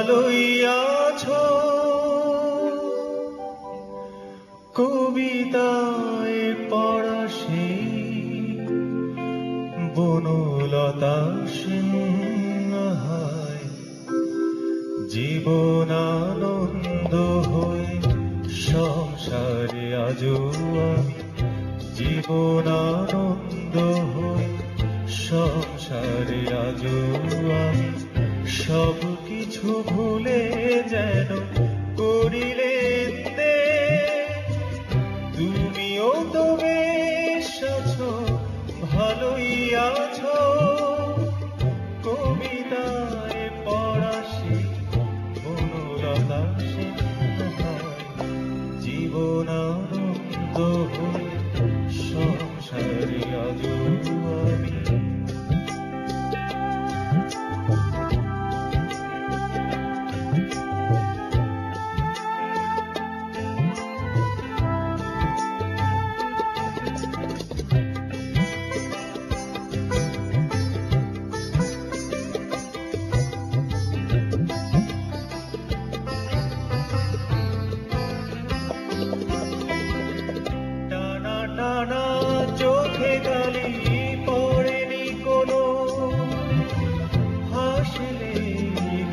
ভালোই আছো কবিতায় পড়া সেই বনলতা সিংহায় জীবন আনন্দ হয়ে সংসারে আজো আমি জীবন আনন্দ হয়ে সংসারে আজো আমি সব কিছু ভুলে যেন করিলে তুমিও তো বেশ আছো ভালোই আছো কবিতায় পড়া সেই বনলতা সিংহায় জীবন আনন্দ হয়ে সংসারে আজো আমি টানা চোখে কালি পড়েনি কোনো হাসলে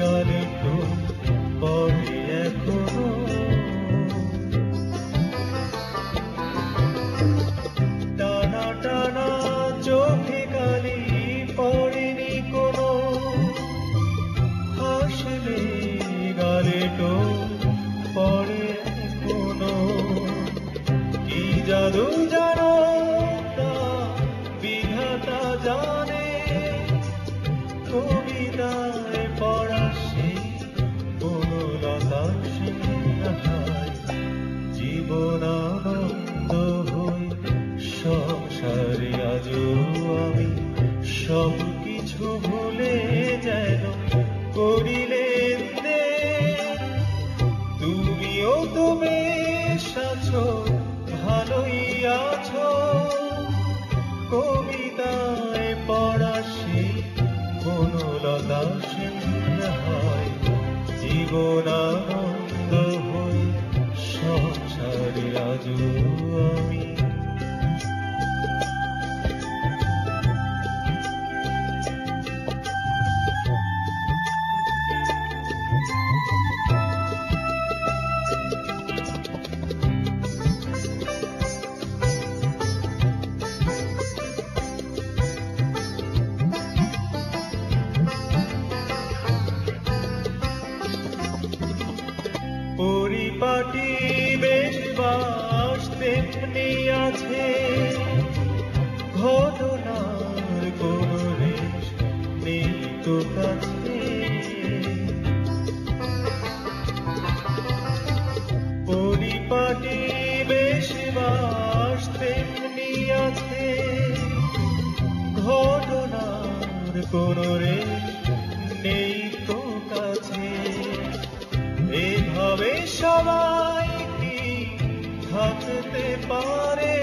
গালে তো পড়ে এখনো টানা চোখে কালি পড়েনি কোনো হাসলে গালে তো পড়ে এখনো কি জাদু জানো তা বিধাতা জানে কবিতায় পড়া সেই বনলতা সিংহায় জীবন আনন্দ হয়ে সংসারে আজো আমি সব কিছু ভুলে যেন করিলে তুমিও তো বেশ আছো ভালোই আছো কবিতায় পড়া সেই বনলতা সিংহায় জীবন আনন্দ হয়ে সংসারে আজো আমি পরিপাটি বেশ বাস তেমনি আছে ঘটনার কোন রেশ নেই তো কাছে পরিপাটি বেশ বাস তেমনি আছে ঘটনার কোন রেশ নেই তো কাছে এভাবে সবাই কি থাকতে পারে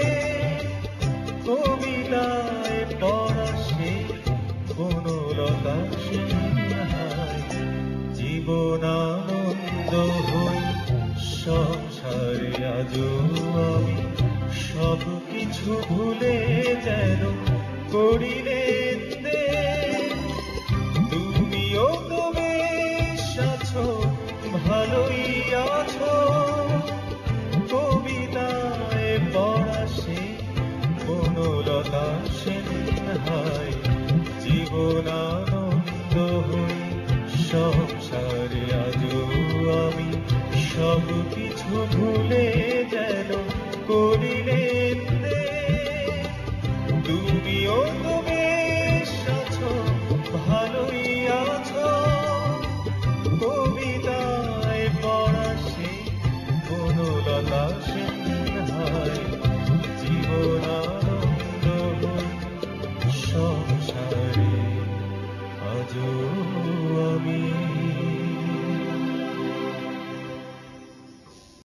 কবিতায় পড়া সেই বনলতা সিংহায় জীবন আনন্দ হয়ে সংসারে আজো আমি সব কিছু ভুলে যেন করিলে তুমিও তো বেশ আছো ভালোই আছো কবিতায় পড়া সেই বনলতা সিংহায় জীবন আনন্দ হয়ে সংসারে আজো আমি সব কিছু ভুলে